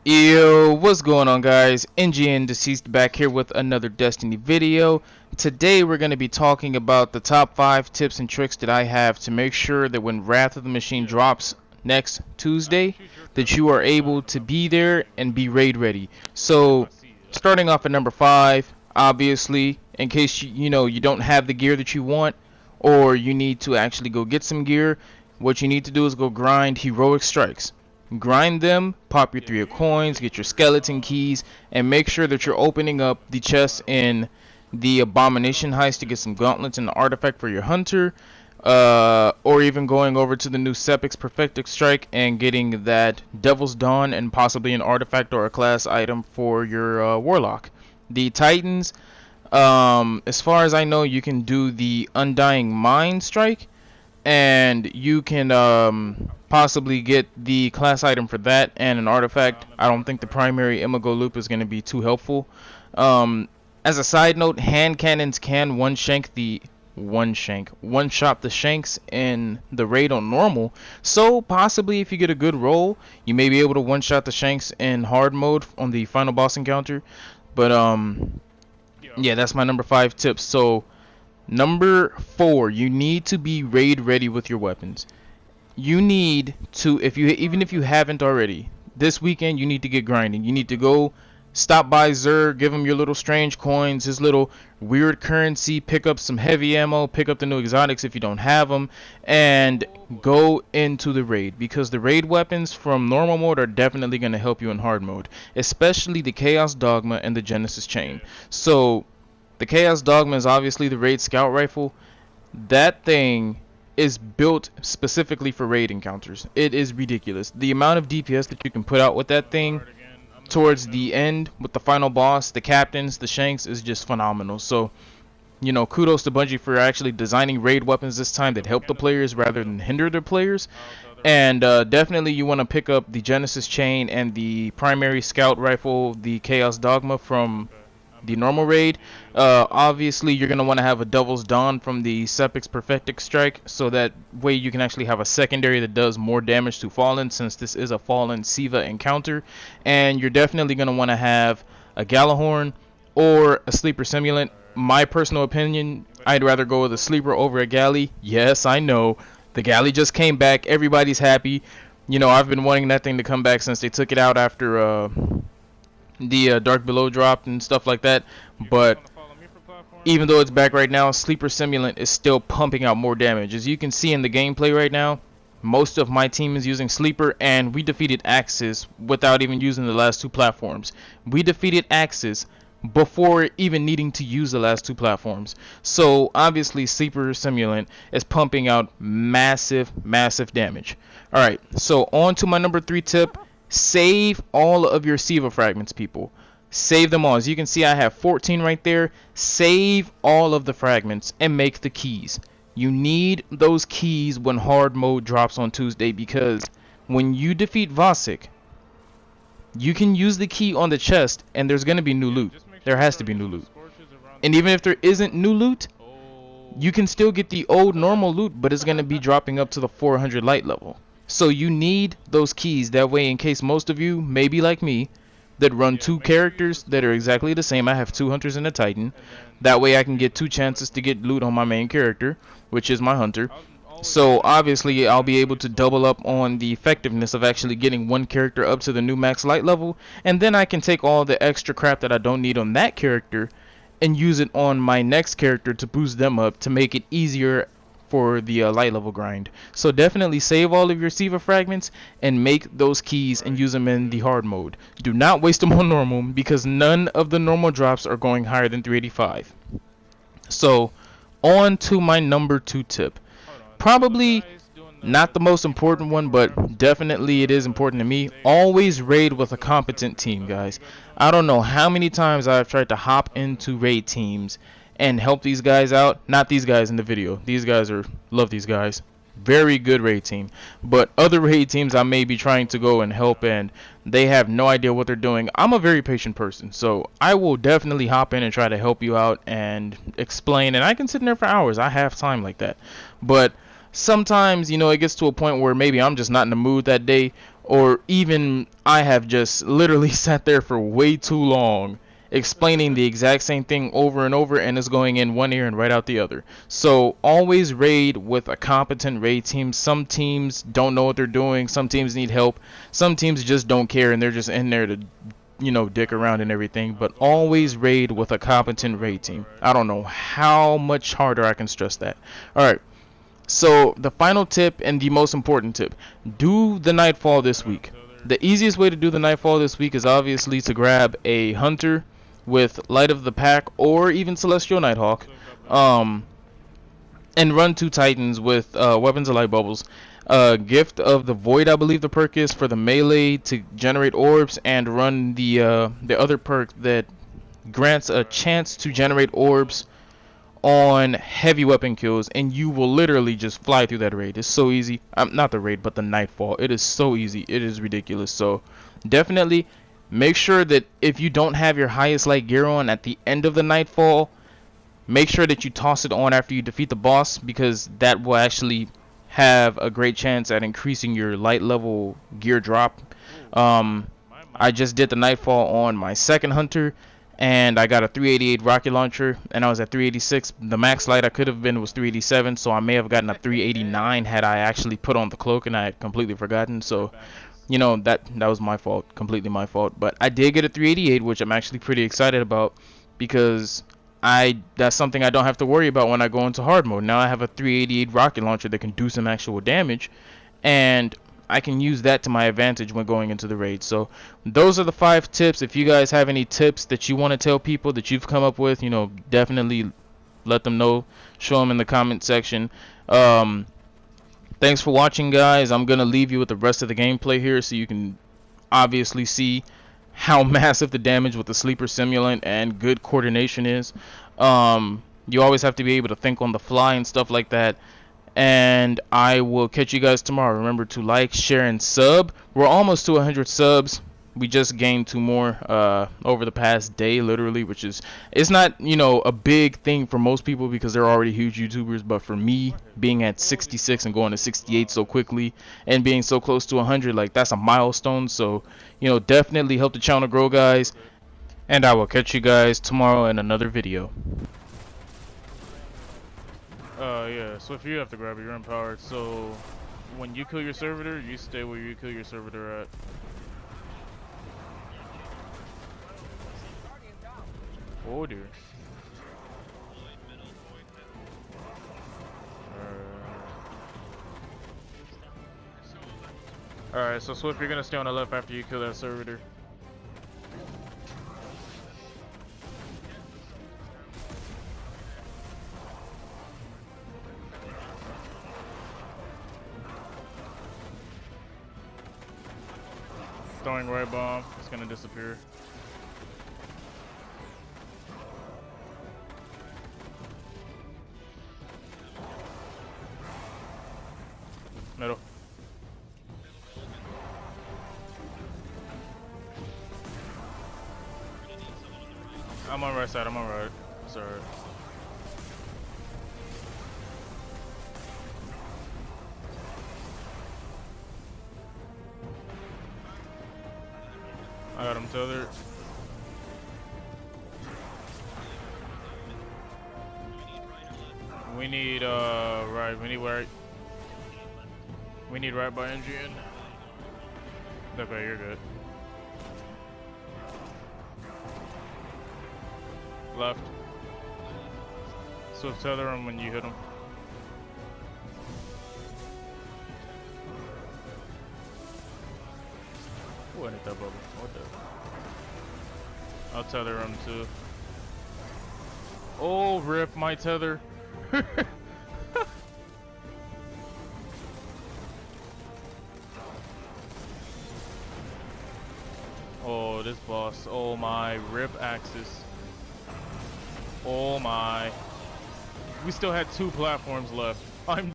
Yo, what's going on, guys? NGN Deceased back here with another Destiny video. Today we're going to be talking about the top 5 tips and tricks that I have to make sure that when Wrath of the Machine drops next Tuesday, that you are able to be there and be raid ready. So, starting off at number 5, obviously, in case you don't have the gear that you want, or you need to actually go get some gear, what you need to do is go grind heroic strikes. Grind them, pop your 3 of coins, get your skeleton keys, and make sure that you're opening up the chest in the abomination heist to get some gauntlets and the artifact for your hunter, or even going over to the new Sepix Perfectic Strike and getting that Devil's Dawn and possibly an artifact or a class item for your warlock. The Titans, as far as I know, you can do the Undying Mind Strike, and you can possibly get the class item for that and an artifact. I don't think the primary Imago loop is going to be too helpful. As a side note, hand cannons can one-shot the shanks in the raid on normal, so possibly if you get a good roll, you may be able to one-shot the shanks in hard mode on the final boss encounter. But yeah, that's my number 5 tip. So number 4, you need to be raid ready with your weapons. You need to, even if you haven't already, this weekend you need to get grinding. You need to go stop by Zer, give him your little strange coins, his little weird currency, pick up some heavy ammo, pick up the new exotics if you don't have them, and go into the raid, because the raid weapons from normal mode are definitely going to help you in hard mode, especially the Chaos Dogma and the Genesis Chain. So the Chaos Dogma is obviously the raid scout rifle. That thing is built specifically for raid encounters. It is ridiculous. The amount of DPS that you can put out with that thing towards the end with the final boss, the captains, the shanks, is just phenomenal. So, kudos to Bungie for actually designing raid weapons this time that help the players rather than hinder the players. And definitely you want to pick up the Genesis Chain and the primary scout rifle, the Chaos Dogma from the normal raid. Obviously you're going to want to have a Devil's Dawn from the Sepix Perfectic Strike, so that way you can actually have a secondary that does more damage to Fallen, since this is a Fallen Siva encounter. And you're definitely going to want to have a Galahorn or a Sleeper Simulant. My personal opinion, I'd rather go with a Sleeper over a Galley. Yes, I know, the Galley just came back, everybody's happy. I've been wanting that thing to come back since they took it out after the Dark Below dropped and stuff like that. But even though it's back right now, Sleeper Simulant is still pumping out more damage. As you can see in the gameplay right now, most of my team is using Sleeper, and we defeated Axis without even using the last 2 platforms. We defeated Axis before even needing to use the last 2 platforms. So obviously Sleeper Simulant is pumping out massive damage. Alright, so on to my number 3 tip. Save all of your Siva fragments, people. Save them all. As you can see, I have 14 right there. Save all of the fragments and make the keys. You need those keys when hard mode drops on Tuesday, because when you defeat Vasek, you can use the key on the chest and there's going to be new loot. There has to be new loot. And even if there isn't new loot, you can still get the old normal loot, but it's going to be dropping up to the 400 light level. So you need those keys. That way, in case most of you, maybe like me, that run 2 characters that are exactly the same. I have 2 hunters and a titan. That way I can get 2 chances to get loot on my main character, which is my hunter. So obviously I'll be able to double up on the effectiveness of actually getting 1 character up to the new max light level. And then I can take all the extra crap that I don't need on that character and use it on my next character to boost them up, to make it easier for the light level grind. So definitely save all of your Siva fragments and make those keys and use them in the hard mode. Do not waste them on normal, because none of the normal drops are going higher than 385. So on to my number 2 tip. Probably not the most important one, but definitely it is important to me. Always raid with a competent team, guys. I don't know how many times I've tried to hop into raid teams and help these guys out. Not these guys in the video. These guys love these guys. Very good raid team. But other raid teams I may be trying to go and help, and they have no idea what they're doing. I'm a very patient person, so I will definitely hop in and try to help you out and explain. And I can sit in there for hours. I have time like that. But sometimes, it gets to a point where maybe I'm just not in the mood that day, or even I have just literally sat there for way too long explaining the exact same thing over and over, and it's going in one ear and right out the other. So always raid with a competent raid team. Some teams don't know what they're doing, some teams need help, some teams just don't care and they're just in there to, you know, dick around and everything. But always raid with a competent raid team. I don't know how much harder I can stress that. Alright, so the final tip and the most important tip: do the Nightfall this week. The easiest way to do the Nightfall this week is obviously to grab a hunter with Light of the Pack or even Celestial Nighthawk, and run 2 Titans with Weapons of Light Bubbles. Gift of the Void, I believe the perk is, for the melee to generate orbs, and run the other perk that grants a chance to generate orbs on heavy weapon kills, and you will literally just fly through that raid. It's so easy. Not the raid, but the Nightfall. It is so easy. It is ridiculous. So definitely make sure that if you don't have your highest light gear on at the end of the Nightfall, make sure that you toss it on after you defeat the boss, because that will actually have a great chance at increasing your light level gear drop. I just did the Nightfall on my second hunter, and I got a 388 rocket launcher, and I was at 386. The max light I could have been was 387, so I may have gotten a 389 had I actually put on the cloak, and I had completely forgotten. So, you know, that was my fault, completely my fault. But I did get a 388, which I'm actually pretty excited about, because that's something I don't have to worry about when I go into hard mode. Now I have a 388 rocket launcher that can do some actual damage, and I can use that to my advantage when going into the raid. So those are the 5 tips. If you guys have any tips that you want to tell people that you've come up with, you know, definitely let them know. Show them in the comment section. Thanks for watching, guys. I'm gonna leave you with the rest of the gameplay here so you can obviously see how massive the damage with the sleeper simulant and good coordination is. You always have to be able to think on the fly and stuff like that. And I will catch you guys tomorrow. Remember to like, share, and sub. We're almost to 100 subs. We just gained 2 more over the past day, literally, which is, it's not, you know, a big thing for most people because they're already huge YouTubers. But for me, being at 66 and going to 68 so quickly and being so close to 100, like, that's a milestone. So, you know, definitely help the channel grow, guys. And I will catch you guys tomorrow in another video. Yeah, so if you have to grab it, you're empowered. So when you kill your servitor, you stay where you kill your servitor at. Oh dear. Alright, so Swift, you're gonna stay on the left after you kill that servitor. Throwing right bomb, it's gonna disappear. Middle. I'm on right side, I'm on right. Sorry. I got him tethered. We need right, we need right. We need right by engine. Okay, you're good. Left. So tether him when you hit him. Ooh, I hit that bubble. What the? I'll tether him too. Oh, rip my tether. Oh, this boss. Oh my, rip axis. Oh my. We still had 2 platforms left. I'm